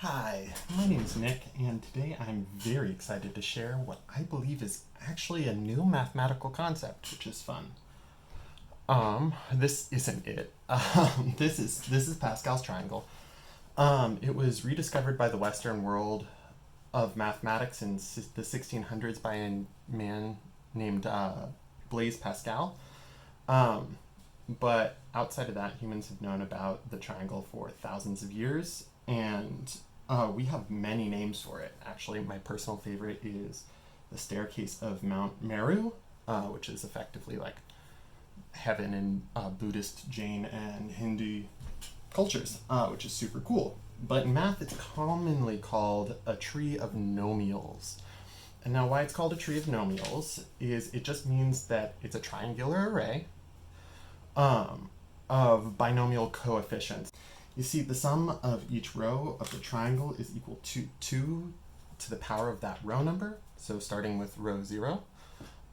Hi, my name is Nick, and today I'm very excited to share what I believe is actually a new mathematical concept, which is fun. This isn't it. This is Pascal's triangle. It was rediscovered by the Western world of mathematics in the 1600s by a man named Blaise Pascal. But outside of that, humans have known about the triangle for thousands of years, and we have many names for it. Actually, my personal favorite is the staircase of Mount Meru, which is effectively like heaven in Buddhist, Jain, and Hindu cultures, which is super cool. But in math, it's commonly called a tree of nomials. And now why it's called a tree of nomials is it just means that it's a triangular array of binomial coefficients. You see, the sum of each row of the triangle is equal to 2 to the power of that row number. So starting with row 0,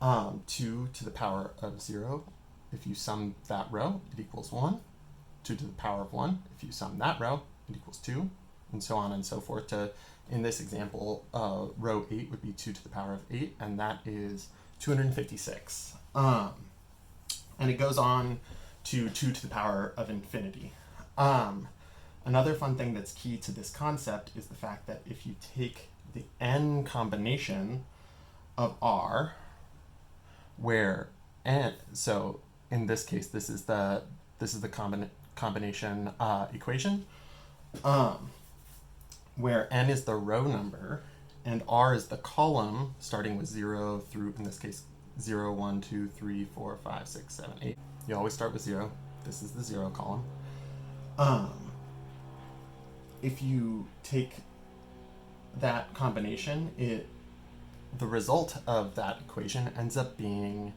2 to the power of 0. If you sum that row, it equals 1. 2 to the power of 1. If you sum that row, it equals 2, and so on and so forth. In this example, row 8 would be 2 to the power of 8, and that is 256. And it goes on to 2 to the power of infinity. Another fun thing that's key to this concept is the fact that if you take the n combination of R, where n, so in this case, this is the combination equation, where n is the row number and R is the column starting with 0 through, in this case, 0, 1, 2, 3, 4, 5, 6, 7, 8. You always start with 0. This is the 0 column. If you take that combination, the result of that equation ends up being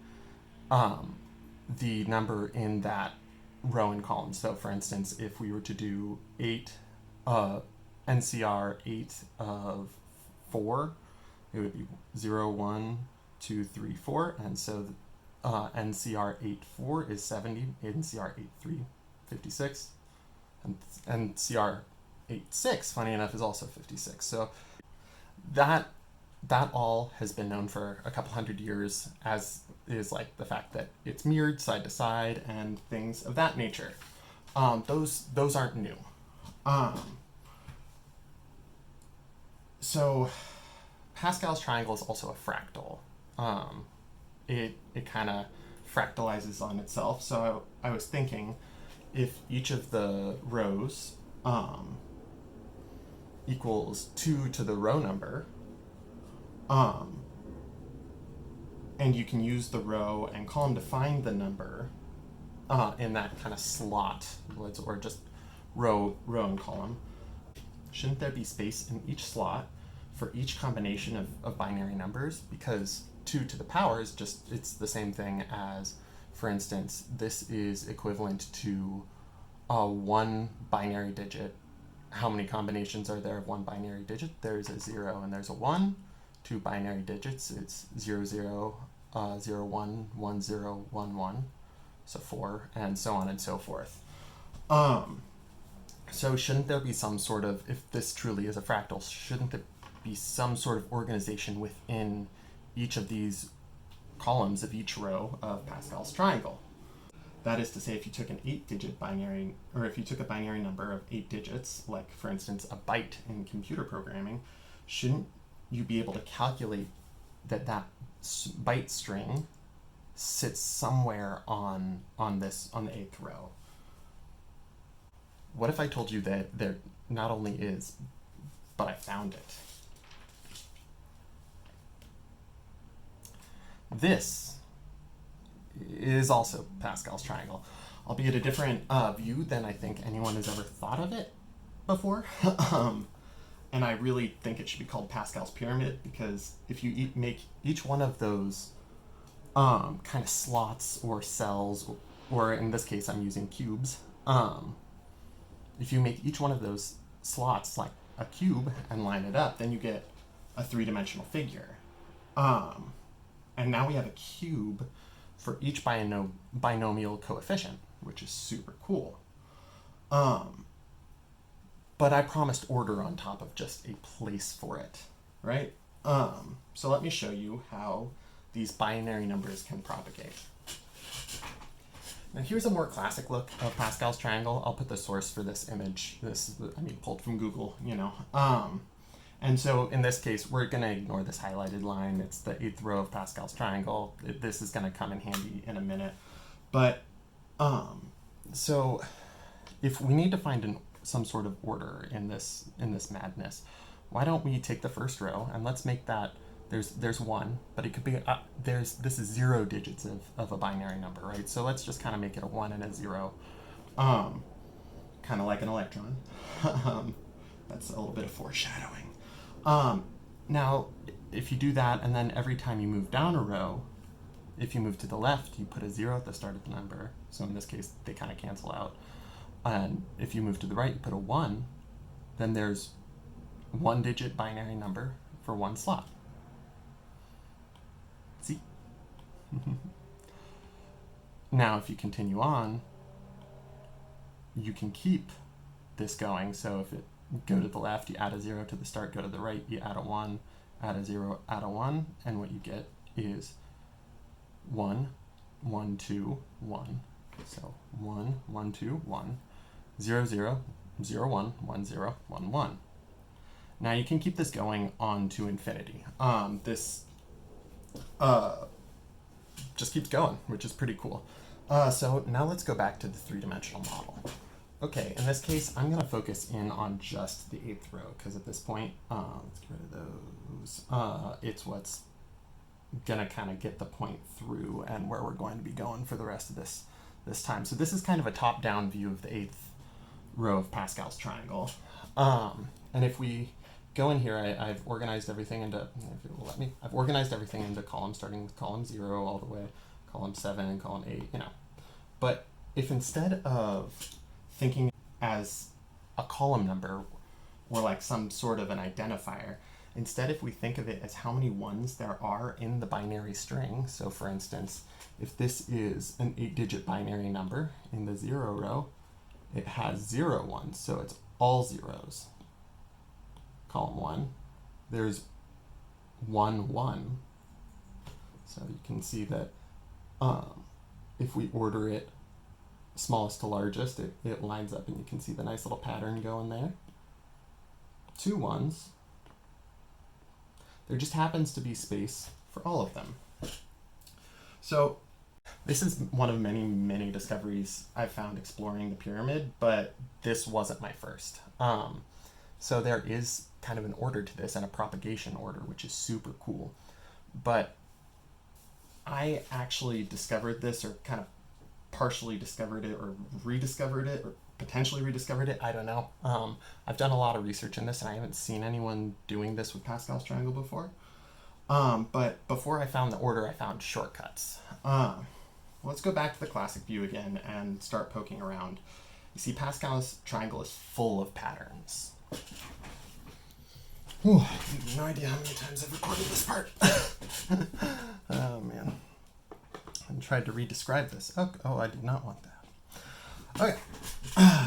the number in that row and column. So for instance, if we were to do 8, NCR 8 of 4, it would be 0, 1, 2, 3, 4, and so NCR 8 4 is 70, NCR 8 3 56, and NCR 8 6, funny enough, is also 56. So that all has been known for a couple hundred years, as is like the fact that it's mirrored side to side and things of that nature. Those aren't new. So Pascal's triangle is also a fractal. It kind of fractalizes on itself. So I was thinking, if each of the rows equals 2 to the row number, and you can use the row and column to find the number in that kind of slot, or just row and column, shouldn't there be space in each slot for each combination of binary numbers? Because 2 to the power is just, it's the same thing as, for instance, this is equivalent to one binary digit. How many combinations are there of one binary digit? There's a 0 and there's a 1. 2 binary digits, it's 0, 0, 0, 1, 1, 0, 1, 1. So 4, and so on and so forth. So shouldn't there be some sort of, if this truly is a fractal, shouldn't there be some sort of organization within each of these columns of each row of Pascal's triangle? That is to say, if you took an 8-digit binary, or if you took a binary number of 8 digits, like for instance a byte in computer programming, shouldn't you be able to calculate that byte string sits somewhere on the 8th row? What if I told you that there not only is, but I found it? This is also Pascal's triangle, albeit a different view than I think anyone has ever thought of it before. And I really think it should be called Pascal's pyramid, because if you make each one of those kind of slots or cells, or in this case I'm using cubes, if you make each one of those slots like a cube and line it up, then you get a 3-dimensional figure. And now we have a cube for each binomial coefficient, which is super cool. but I promised order on top of just a place for it, right? So let me show you how these binary numbers can propagate. Now here's a more classic look of Pascal's triangle. I'll put the source for this image, pulled from Google, you know. And so in this case, we're going to ignore this highlighted line. It's the 8th row of Pascal's triangle. This is going to come in handy in a minute. But so if we need to find some sort of order in this madness, why don't we take the first row and let's make that there's 1, but it could be this is 0 digits of a binary number, right? So let's just kind of make it a 1 and a 0, kind of like an electron. That's a little bit of foreshadowing. Now, if you do that, and then every time you move down a row, if you move to the left, you put a 0 at the start of the number. So in this case, they kind of cancel out. And if you move to the right, you put a 1, then there's 1-digit binary number for 1 slot. See? Now, if you continue on, you can keep this going. So if it go to the left, you add a 0 to the start, go to the right, you add a 1, add a 0, add a 1, and what you get is 1, 1, 2, 1. So 1, 1, 2, 1, 0, 0, 0, 1, 1, 0, 1, 1. Now you can keep this going on to infinity. This just keeps going, which is pretty cool. So now let's go back to the 3-dimensional model. Okay, in this case, I'm going to focus in on just the 8th row, because at this point, let's get rid of those. It's what's going to kind of get the point through and where we're going to be going for the rest of this time. So this is kind of a top-down view of the 8th row of Pascal's triangle. And if we go in here, I've organized everything into, if it will let me, I've organized everything into columns, starting with column 0 all the way, column 7 and column 8, you know. But if instead of thinking as a column number or like some sort of an identifier, instead if we think of it as how many 1s there are in the binary string, so for instance, if this is an 8-digit binary number in the 0 row, it has 0 1s, so it's all zeros. Column 1, there's 1 1. So you can see that if we order it smallest to largest, it lines up and you can see the nice little pattern going there. 2 1s. There just happens to be space for all of them. So this is one of many, many discoveries I've found exploring the pyramid, but this wasn't my first. So there is kind of an order to this and a propagation order, which is super cool. But I actually discovered this, or kind of partially discovered it, or rediscovered it, or potentially rediscovered it. I don't know. I've done a lot of research in this, and I haven't seen anyone doing this with Pascal's triangle before. But before I found the order, I found shortcuts. Let's go back to the classic view again and start poking around. You see, Pascal's triangle is full of patterns. Whew, I have no idea how many times I've recorded this part. Oh man. I tried to re-describe this. Oh, I did not want that. Okay.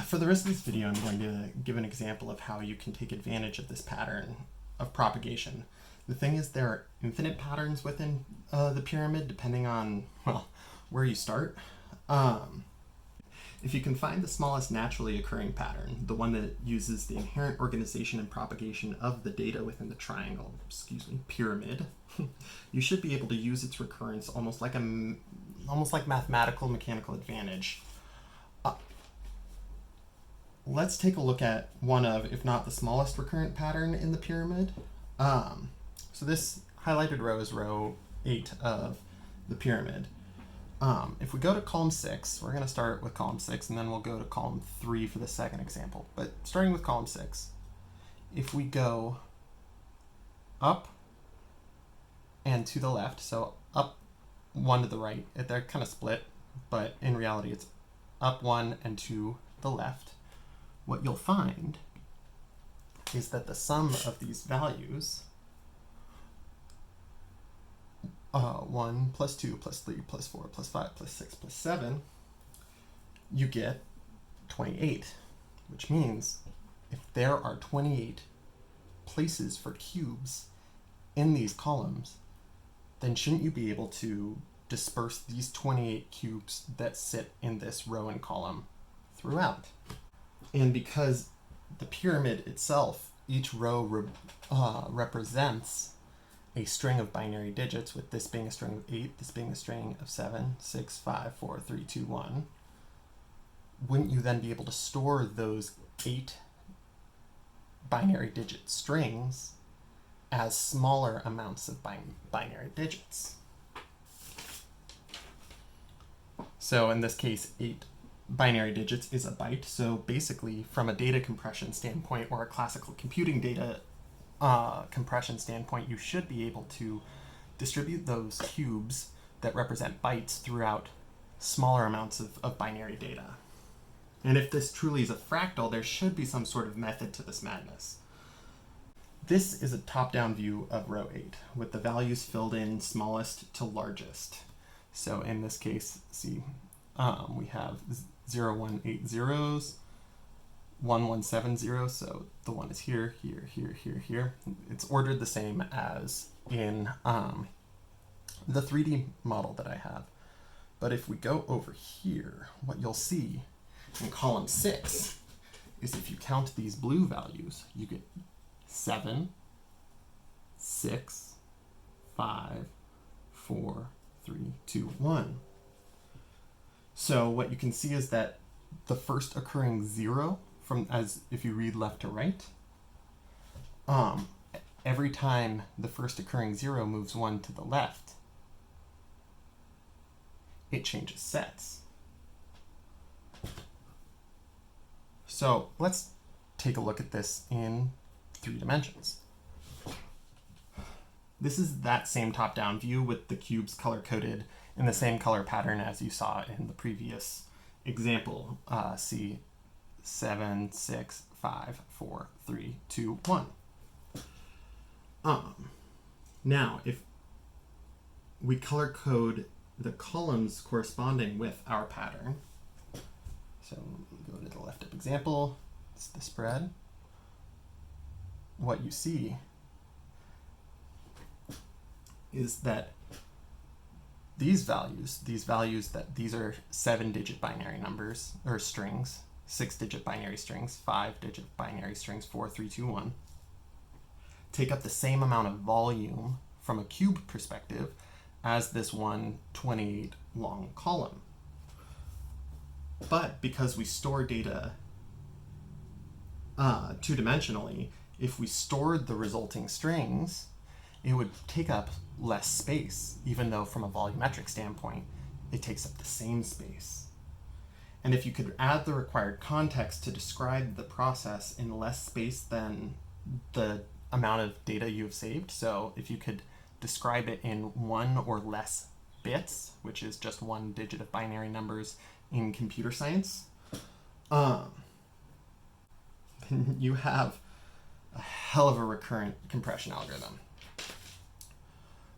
For the rest of this video, I'm going to give an example of how you can take advantage of this pattern of propagation. The thing is, there are infinite patterns within the pyramid, depending on, well, where you start. If you can find the smallest naturally occurring pattern, the one that uses the inherent organization and propagation of the data within the triangle, pyramid, you should be able to use its recurrence almost like mathematical mechanical advantage. Let's take a look at one of, if not the smallest recurrent pattern in the pyramid. So this highlighted row is row 8 of the pyramid. If we go to column 6, we're going to start with column 6, and then we'll go to column 3 for the second example. But starting with column 6, if we go up and to the left, so up 1 to the right, they're kind of split, but in reality it's up 1 and to the left, what you'll find is that the sum of these values, 1 plus 2 plus 3 plus 4 plus 5 plus 6 plus 7, you get 28, which means if there are 28 places for cubes in these columns, then shouldn't you be able to disperse these 28 cubes that sit in this row and column throughout? And because the pyramid itself, each row represents a string of binary digits, with this being a string of 8, this being a string of 7, 6, 5, 4, 3, 2, 1, wouldn't you then be able to store those 8 binary digit strings as smaller amounts of binary digits? So in this case, 8 binary digits is a byte. So basically, from a data compression standpoint or a classical computing data compression standpoint, you should be able to distribute those cubes that represent bytes throughout smaller amounts of binary data. And if this truly is a fractal, there should be some sort of method to this madness. This is a top-down view of row 8, with the values filled in smallest to largest. So in this case, see, we have 0180s, 1170, so the 1 is here, here, here, here, here. It's ordered the same as in the 3D model that I have. But if we go over here, what you'll see in column 6 is if you count these blue values, you get 7, 6, 5, 4, 3, 2, 1. So what you can see is that the first occurring 0, from as if you read left to right, every time the first occurring 0 moves 1 to the left, it changes sets. So let's take a look at this in 3 dimensions. This is that same top-down view with the cubes color-coded in the same color pattern as you saw in the previous example. See 7, 6, 5, 4, 3, 2, 1. Now, if we color code the columns corresponding with our pattern, so go to the left up example, it's the spread. What you see is that these values that these are 7-digit binary numbers or strings, 6-digit binary strings, 5-digit binary strings, 4, 3, 2, 1, take up the same amount of volume from a cube perspective as this 128 long column. But because we store data 2-dimensionally, if we stored the resulting strings, it would take up less space, even though from a volumetric standpoint, it takes up the same space. And if you could add the required context to describe the process in less space than the amount of data you have saved, so if you could describe it in 1 or less bits, which is just 1 digit of binary numbers in computer science, then you have a hell of a recurrent compression algorithm.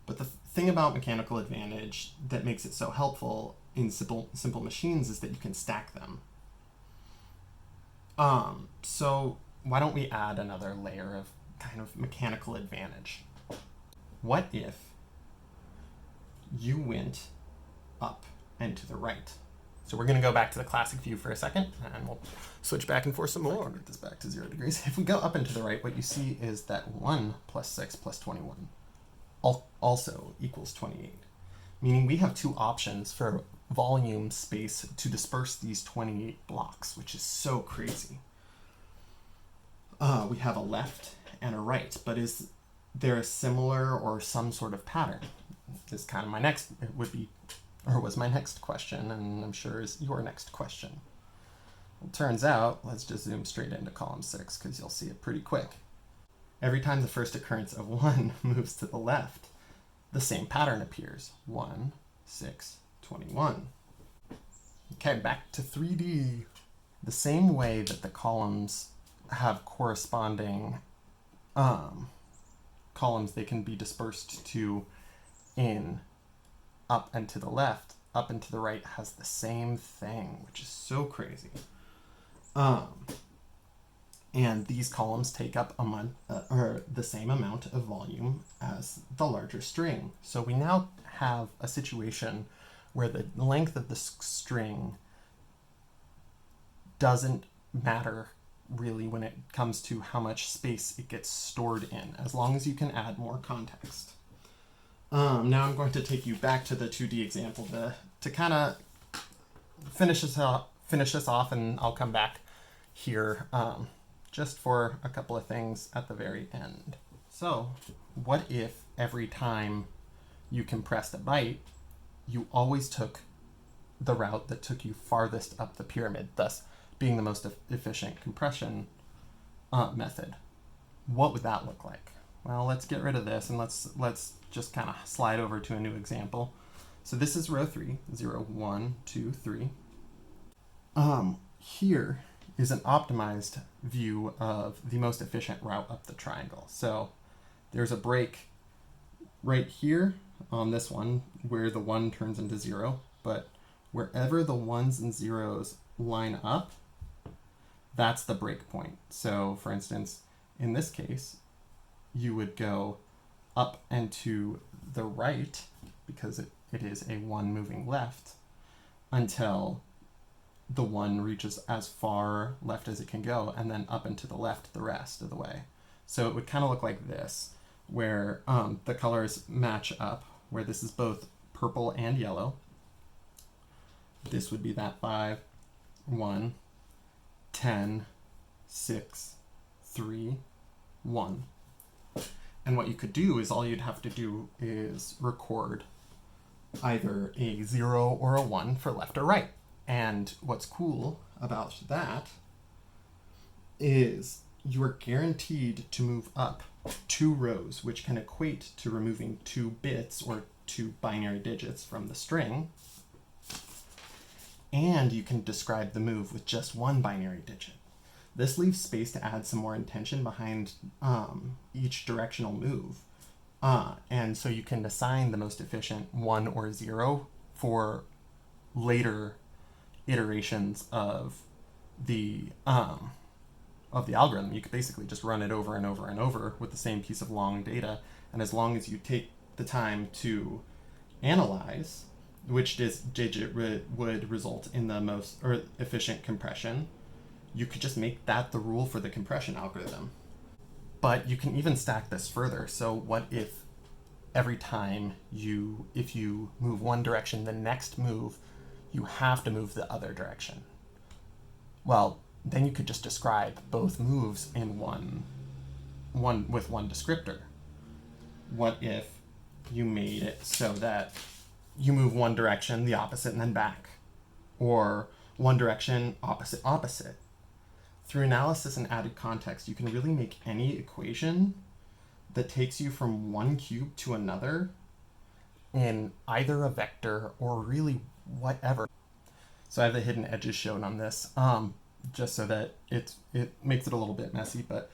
But the thing about mechanical advantage that makes it so helpful in simple machines is that you can stack them. So why don't we add another layer of kind of mechanical advantage? What if you went up and to the right? So we're going to go back to the classic view for a second, and we'll switch back and forth some more. Convert this back to 0 degrees. If we go up and to the right, what you see is that 1 plus 6 plus 21 also equals 28, meaning we have 2 options for volume space to disperse these 28 blocks, which is so crazy. We have a left and a right, but is there a similar or some sort of pattern? Is kind of my next, it would be, or was my next question, and I'm sure is your next question. Well, turns out, let's just zoom straight into column 6 because you'll see it pretty quick. Every time the first occurrence of 1 moves to the left, the same pattern appears. 1, 6, 21. Okay, back to 3D. The same way that the columns have corresponding columns they can be dispersed to in up and to the left, up and to the right has the same thing, which is so crazy. And these columns take up or the same amount of volume as the larger string. So we now have a situation where the length of the string doesn't matter really when it comes to how much space it gets stored in, as long as you can add more context. Now I'm going to take you back to the 2D example to kind of finish this off, and I'll come back here just for a couple of things at the very end. So what if every time you compressed a byte, you always took the route that took you farthest up the pyramid, thus being the most efficient compression method? What would that look like? Well, let's get rid of this and let's just kind of slide over to a new example. So this is row 3, 0, 1, 2, 3. Here is an optimized view of the most efficient route up the triangle. So there's a break right here on this one where the 1 turns into 0, but wherever the 1s and 0s line up, that's the break point. So for instance, in this case, you would go up and to the right, because it is a 1 moving left, until the 1 reaches as far left as it can go, and then up and to the left the rest of the way. So it would kind of look like this, where the colors match up, where this is both purple and yellow. This would be that 5, 1, 10, 6, 3, 1. And what you could do is all you'd have to do is record either a 0 or a 1 for left or right. And what's cool about that is you are guaranteed to move up 2 rows, which can equate to removing 2 bits or 2 binary digits from the string. And you can describe the move with just 1 binary digit. This leaves space to add some more intention behind each directional move. And so you can assign the most efficient 1 or 0 for later iterations of the algorithm. You could basically just run it over and over and over with the same piece of long data. And as long as you take the time to analyze which digit would result in the most efficient compression, you could just make that the rule for the compression algorithm. But you can even stack this further. So what if every time if you move one direction, the next move, you have to move the other direction? Well, then you could just describe both moves in one with one descriptor. What if you made it so that you move one direction, the opposite, and then back? Or one direction, opposite, opposite. Through analysis and added context, you can really make any equation that takes you from one cube to another in either a vector or really whatever. So I have the hidden edges shown on this, just so that it makes it a little bit messy. But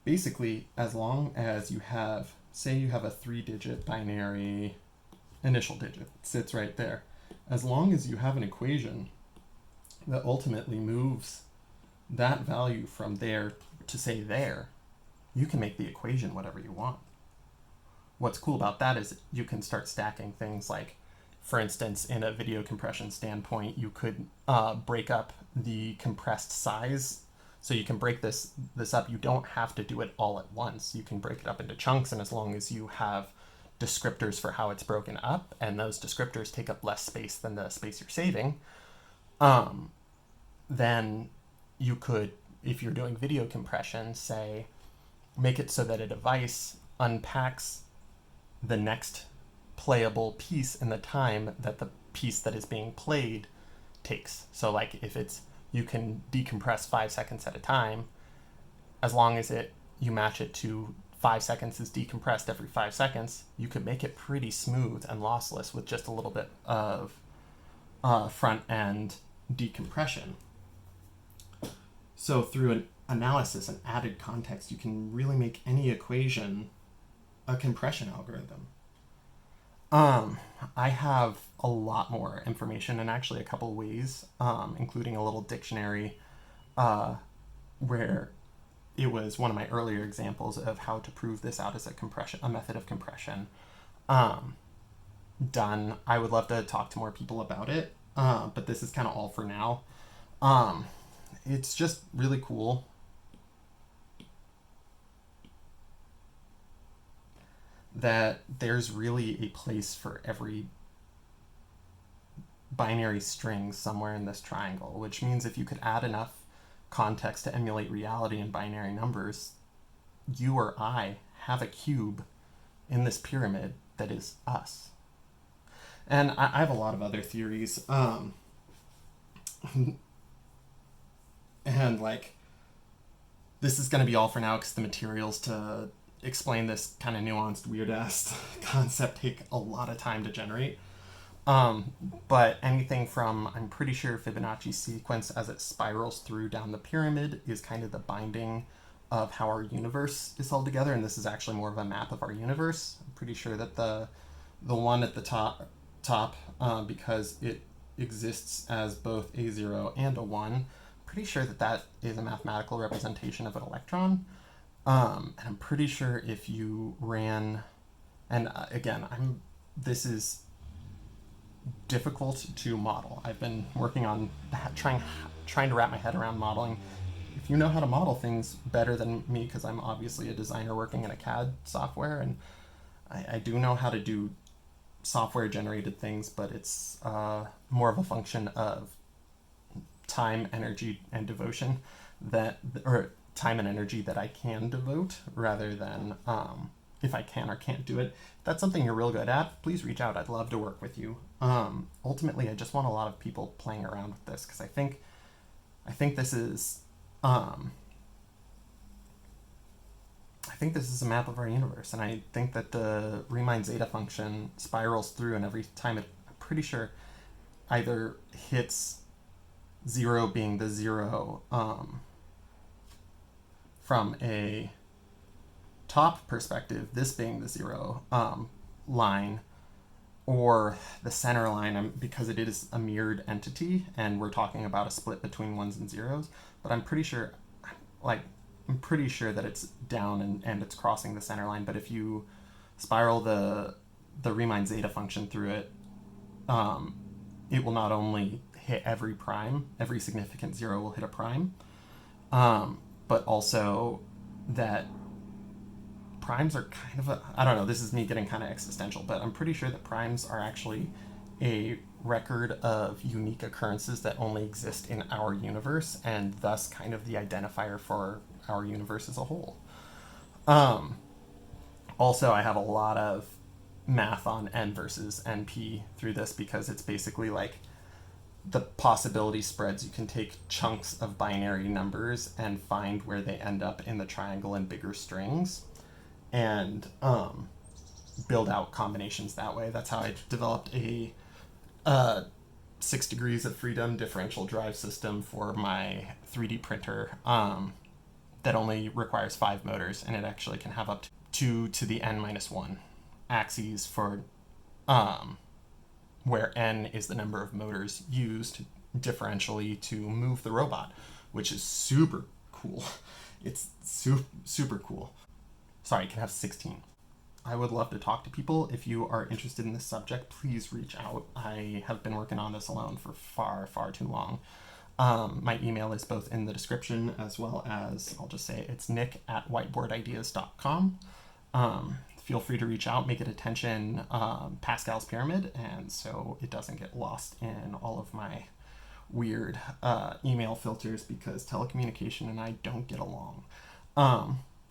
basically, as long as you have, say you have a 3-digit binary initial digit, it sits right there. As long as you have an equation that ultimately moves that value from there to say there, you can make the equation whatever you want. What's cool about that is you can start stacking things like, for instance, in a video compression standpoint, you could break up the compressed size. So you can break this up. You don't have to do it all at once. You can break it up into chunks, and as long as you have descriptors for how it's broken up, and those descriptors take up less space than the space you're saving, then you could, if you're doing video compression, say, make it so that a device unpacks the next playable piece in the time that the piece that is being played takes. So like if you can decompress 5 seconds at a time, as long as you match it to 5 seconds is decompressed every 5 seconds, you could make it pretty smooth and lossless with just a little bit of front end decompression. So through an analysis and added context, you can really make any equation a compression algorithm. I have a lot more information, and actually a couple ways, including a little dictionary where it was one of my earlier examples of how to prove this out as a method of compression. Done. I would love to talk to more people about it, but this is kind of all for now. It's just really cool that there's really a place for every binary string somewhere in this triangle, which means if you could add enough context to emulate reality in binary numbers, you or I have a cube in this pyramid that is us. And I have a lot of other theories. And like, this is going to be all for now because the materials to explain this kind of nuanced, weird-ass concept take a lot of time to generate. But anything from, I'm pretty sure Fibonacci sequence as it spirals through down the pyramid is kind of the binding of how our universe is held together, and this is actually more of a map of our universe. I'm pretty sure that the one at the top, because it exists as both a 0 and a 1, pretty sure that is a mathematical representation of an electron. And I'm pretty sure if you ran, and again, this is difficult to model. I've been working on trying to wrap my head around modeling. If you know how to model things better than me, because I'm obviously a designer working in a CAD software, and I do know how to do software generated things, but it's more of a function of time, energy, and devotion or time and energy that I can devote rather than if I can or can't do it. If that's something you're real good at, please reach out. I'd love to work with you. Ultimately, I just want a lot of people playing around with this because I think this is a map of our universe, and I think that the Riemann zeta function spirals through, and every time I'm pretty sure either hits 0 being the 0 from a top perspective, this being the 0 line, or the center line, because it is a mirrored entity, and we're talking about a split between 1s and 0s, but I'm pretty sure that it's down and it's crossing the center line. But if you spiral the Riemann zeta function through it, it will not only hit every significant 0 will hit a prime, but also that primes are kind of I don't know, this is me getting kind of existential, but I'm pretty sure that primes are actually a record of unique occurrences that only exist in our universe, and thus kind of the identifier for our universe as a whole. Also, I have a lot of math on n versus np through this, because it's basically like the possibility spreads. You can take chunks of binary numbers and find where they end up in the triangle in bigger strings, and build out combinations that way. That's how I developed a 6 degrees of freedom differential drive system for my 3D printer that only requires 5 motors, and it actually can have up to 2 to the n-1 axes for where n is the number of motors used differentially to move the robot, which is super cool. It's super cool. Sorry, it can have 16. I would love to talk to people. If you are interested in this subject, please reach out. I have been working on this alone for far, far too long. My email is both in the description, as well as, I'll just say, it's nick@whiteboardideas.com. Feel free to reach out, make it attention Pascal's pyramid, and so it doesn't get lost in all of my weird email filters, because telecommunication and I don't get along.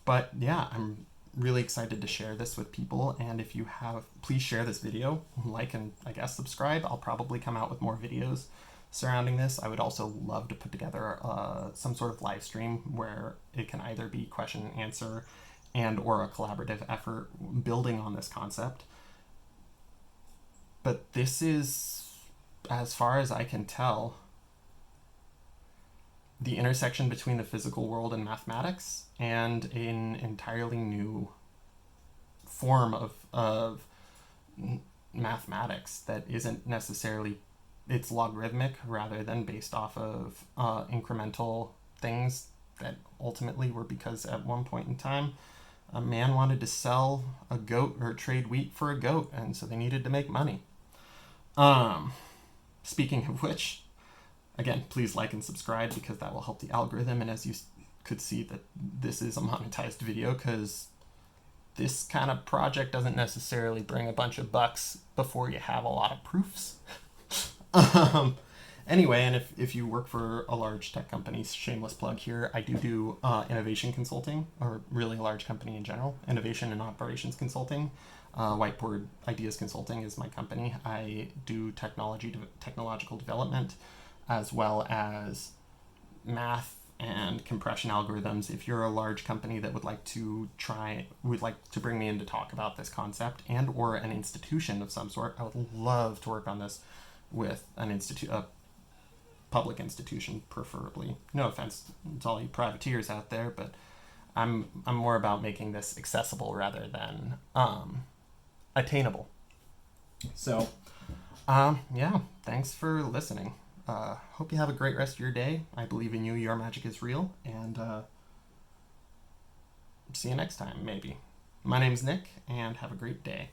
But yeah, I'm really excited to share this with people, and if you have, please share this video, like, and I guess subscribe. I'll probably come out with more videos surrounding this. I would also love to put together some sort of live stream where it can either be question and answer and or a collaborative effort building on this concept. But this is, as far as I can tell, the intersection between the physical world and mathematics, and an entirely new form of mathematics that isn't necessarily, it's logarithmic rather than based off of incremental things that ultimately were because at one point in time, a man wanted to sell a goat or trade wheat for a goat, and so they needed to make money. Speaking of which, again, please like and subscribe because that will help the algorithm. And as you could see, that this is a monetized video because this kind of project doesn't necessarily bring a bunch of bucks before you have a lot of proofs. Anyway, and if you work for a large tech company, shameless plug here, I do innovation consulting, or really a large company in general, innovation and operations consulting. Whiteboard Ideas Consulting is my company. I do technological development, as well as math and compression algorithms. If you're a large company that would like to bring me in to talk about this concept, and or an institution of some sort, I would love to work on this with a public institution, preferably. No offense to all you privateers out there, but I'm more about making this accessible rather than attainable. So, yeah, thanks for listening. Hope you have a great rest of your day. I believe in you. Your magic is real. And see you next time, maybe. My name's Nick, and have a great day.